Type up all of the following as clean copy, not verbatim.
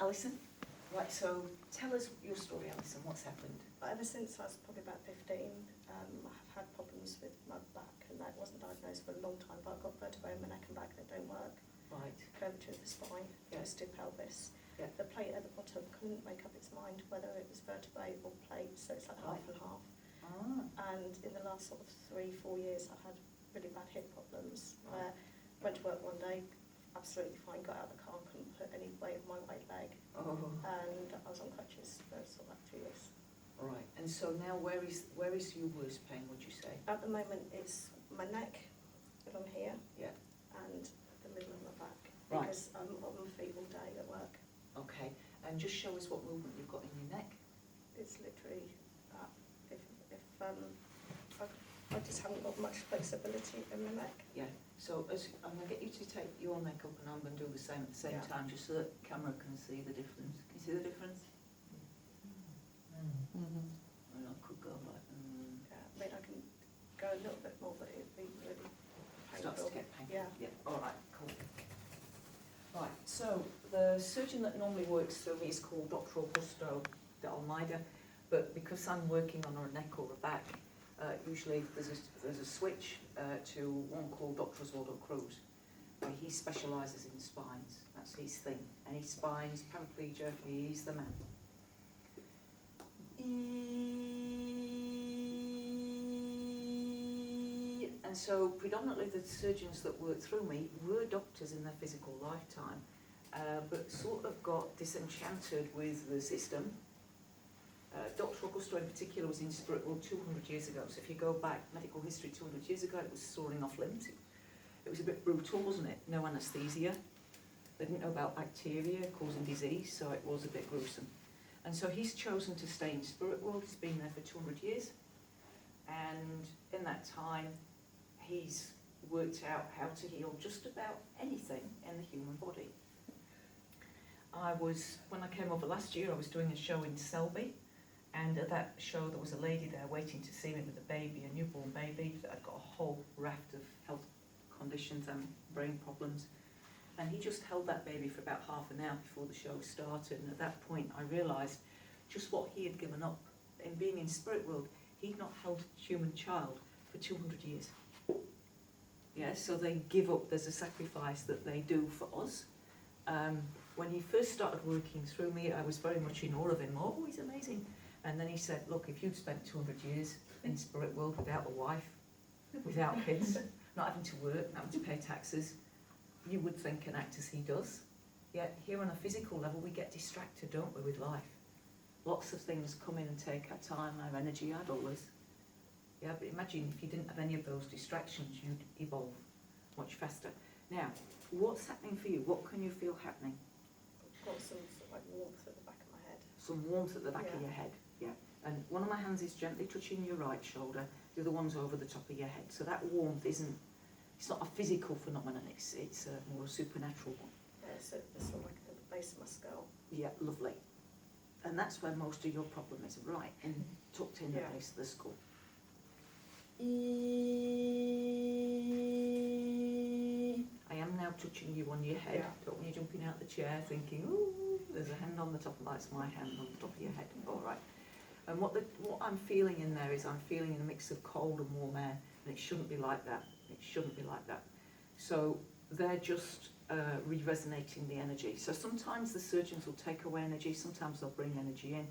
Alison? Right, so tell us your story, Alison. What's happened? Ever since I was probably about 15, I have had problems with my back, and that wasn't diagnosed for a long time, but I've got vertebrae in my neck and back that don't work. Right. Curvature of the spine, twisted pelvis. Yeah. The plate at the bottom couldn't make up its mind whether it was vertebrae or plate, so it's like half and half. Ah. And in the last sort of 3-4 years, I've had really bad hip problems, where I went to work one day, absolutely fine, got out of the car and couldn't put any weight on my right leg. Oh. And I was on crutches for sort of like 2 years. Right. And so now where is your worst pain, would you say? At the moment, it's my neck, along here, Yeah. and the middle of my back, Right. because I'm on my feet all day at work. Okay. And just show us what movement you've got in your neck. It's literally if I just haven't got much flexibility in my neck. Yeah. So I'm going to get you to take your neck up, and I'm going to do the same at the same time, just so that the camera can see the difference. Can you see the difference? Mm-hmm. Well, I could go like. Yeah, I mean, I can go a little bit more, but it'd be really painful. Starts to get painful. Yeah. Yeah. All right. Cool. Right. So the surgeon that normally works through me is called Dr. Augusto de Almeida, but because I'm working on a neck or a back, usually there's a switch to one called Dr. Osvaldo Cruz, where he specialises in spines. That's his thing. Any spines, paraplegia, he's the man. And so predominantly the surgeons that worked through me were doctors in their physical lifetime, but sort of got disenchanted with the system. Dr. Augusto in particular was in spirit world 200 years ago, so if you go back medical history 200 years ago, it was sawing off limbs. It was a bit brutal, wasn't it? No anaesthesia. They didn't know about bacteria causing disease, so it was a bit gruesome. And so he's chosen to stay in spirit world. He's been there for 200 years. And in that time, he's worked out how to heal just about anything in the human body. When I came over last year, I was doing a show in Selby. And at that show, there was a lady there waiting to see me with a baby, a newborn baby, that had got a whole raft of health conditions and brain problems. And he just held that baby for about half an hour before the show started. And at that point, I realised just what he had given up. In being in spirit world, he'd not held a human child for 200 years. Yeah, so they give up. There's a sacrifice that they do for us. When he first started working through me, I was very much in awe of him. Oh, he's amazing. And then he said, look, if you'd spent 200 years in spirit world without a wife, without kids, not having to work, not having to pay taxes, you would think and act as he does. Yet here on a physical level, we get distracted, don't we, with life? Lots of things come in and take our time, our energy, our dollars. Yeah, but imagine if you didn't have any of those distractions, you'd evolve much faster. Now, what's happening for you? What can you feel happening? I've got some sort of like warmth at the back of my head. Some warmth at the back of your head, yeah. And one of my hands is gently touching your right shoulder, the other one's over the top of your head. So that warmth it's not a physical phenomenon, it's more a supernatural one. Yeah, so it's sort of like at the base of my skull. Yeah, lovely. And that's where most of your problem is, right, tucked in the base of the skull. I am now touching you on your head. Don't want you jumping out the chair thinking, ooh, there's a hand on the top, that's my hand on the top of your head. All right. And what I'm feeling in there is I'm feeling a mix of cold and warm air, and it shouldn't be like that. It shouldn't be like that. So they're just re-resonating the energy. So sometimes the surgeons will take away energy, sometimes they'll bring energy in,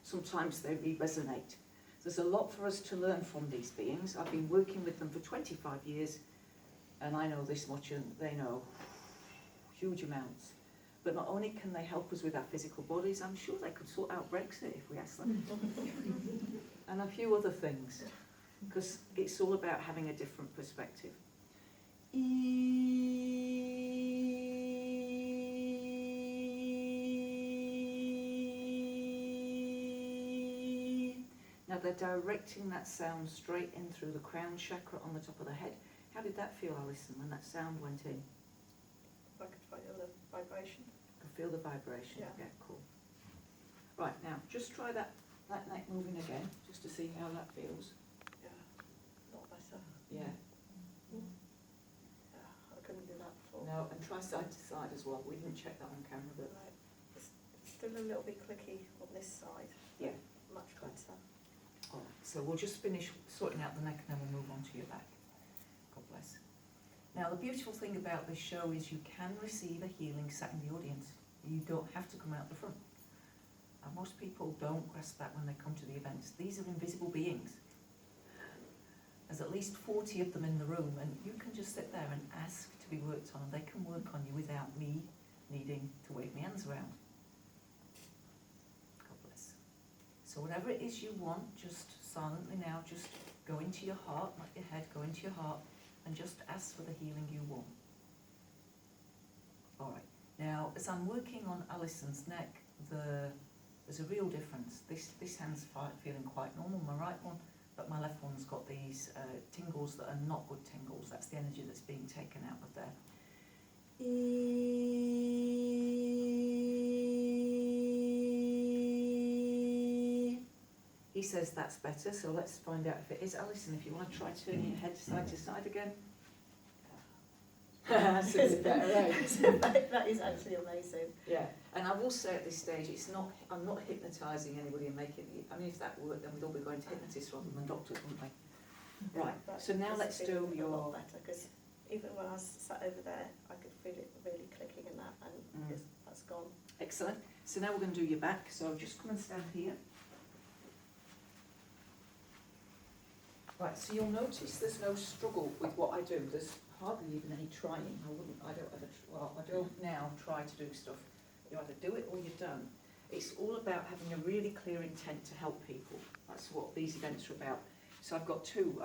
sometimes they re-resonate. There's a lot for us to learn from these beings. I've been working with them for 25 years, and I know this much, and they know huge amounts. But not only can they help us with our physical bodies, I'm sure they could sort out Brexit if we asked them. And a few other things, because it's all about having a different perspective. Now they're directing that sound straight in through the crown chakra on the top of the head. How did that feel, Alison, when that sound went in? I could feel the vibration. I could feel the vibration. Yeah, cool. Right, now just try that neck moving again, just to see how that feels. Yeah, a lot better. Yeah. Yeah, I couldn't do that before. No, and try side to side as well. We didn't check that on camera, but Right. It's little bit clicky on this side. Yeah. Much Cool. better. All right, so we'll just finish sorting out the neck and then we'll move on to your back. God bless. Now, the beautiful thing about this show is you can receive a healing sat in the audience. You don't have to come out the front. And most people don't grasp that when they come to the events. These are invisible beings. There's at least 40 of them in the room, and you can just sit there and ask to be worked on, and they can work on you without me needing to wave my hands around. God bless. So whatever it is you want, just silently now, just go into your heart, not your head, go into your heart, and just ask for the healing you want. All right. Now, as I'm working on Alison's neck, there's a real difference. This hand's feeling quite normal, my right one, but my left one's got these tingles that are not good tingles. That's the energy that's being taken out of there. He says that's better, so let's find out if it is. Alison, if you want to try turning your head side to side again. So it's better, right? That is actually amazing. Yeah, and I will say at this stage, I'm not hypnotising anybody and making it. I mean, if that worked, then we'd all be going to hypnotists rather than doctors, wouldn't we? Right. So now let's do a your. lot better, because even when I was sat over there, I could feel it really clicking and that, and that's gone. Excellent. So now we're going to do your back. So just come and stand here. Right. So you'll notice there's no struggle with what I do. There's hardly even any trying. I don't now try to do stuff. You either do it or you're done. It's all about having a really clear intent to help people. That's what these events are about. So I've got two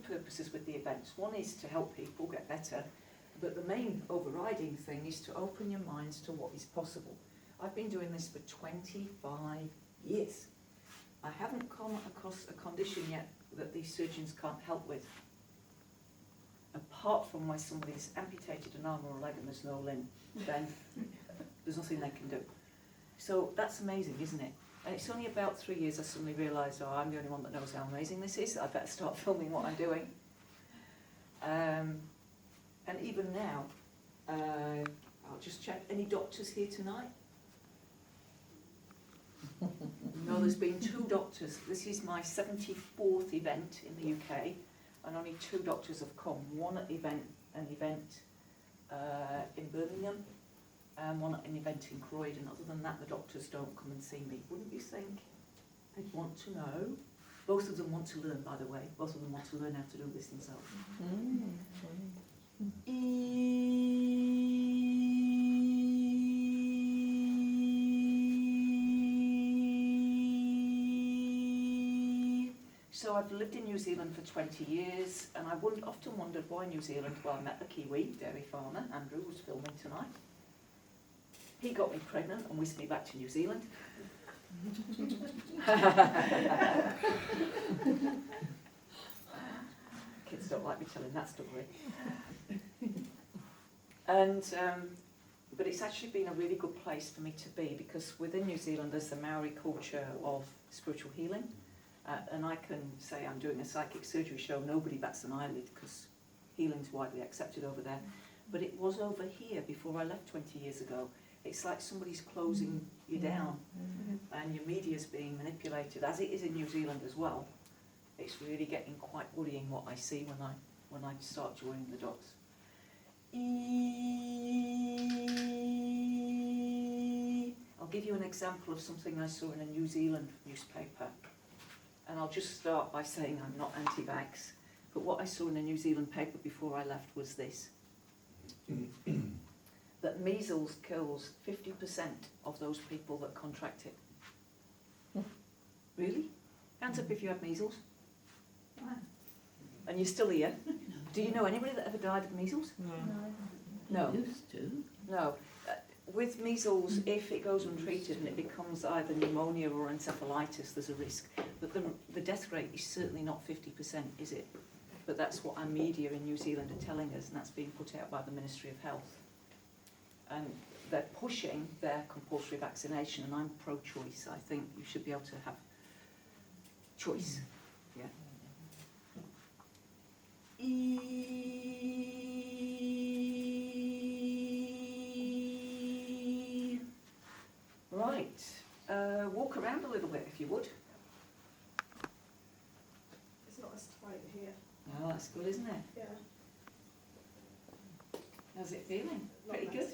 purposes with the events. One is to help people get better, but the main overriding thing is to open your minds to what is possible. I've been doing this for 25 years. I haven't come across a condition yet that these surgeons can't help with. Apart from where somebody's amputated an arm or a leg and there's no limb, then there's nothing they can do. So that's amazing, isn't it? And it's only about 3 years I suddenly realised, oh, I'm the only one that knows how amazing this is. I better start filming what I'm doing. And even now, I'll just check. Any doctors here tonight? No, there's been 2 doctors. This is my 74th event in the UK. And only 2 doctors have come. One at an event in Birmingham, and one at an event in Croydon. Other than that, the doctors don't come and see me. Wouldn't you think they'd want to know? Both of them want to learn, by the way. Both of them want to learn how to do this themselves. So I've lived in New Zealand for 20 years, and I often wondered why New Zealand. Well, I met the Kiwi dairy farmer, Andrew, who's filming tonight. He got me pregnant and whisked me back to New Zealand. Kids don't like me telling that story. And but it's actually been a really good place for me to be, because within New Zealand there's the Maori culture of spiritual healing. And I can say I'm doing a psychic surgery show, nobody bats an eyelid because healing's widely accepted over there. But it was over here before I left 20 years ago. It's like somebody's closing you down, and your media's being manipulated, as it is in New Zealand as well. It's really getting quite worrying what I see when I start joining the dots. I'll give you an example of something I saw in a New Zealand newspaper. And I'll just start by saying I'm not anti-vax, but what I saw in a New Zealand paper before I left was this. That measles kills 50% of those people that contract it. Really? Hands up if you have measles. And you're still here. Do you know anybody that ever died of measles? No. Used to. No. With measles, if it goes untreated and it becomes either pneumonia or encephalitis, there's a risk. But the death rate is certainly not 50%, is it? But that's what our media in New Zealand are telling us, and that's being put out by the Ministry of Health. And they're pushing their compulsory vaccination, and I'm pro-choice. I think you should be able to have choice. Yeah. Right. walk around a little bit if you would. It's not as tight here. Oh, that's good, isn't it? Yeah. How's it feeling? Lot Pretty better. good?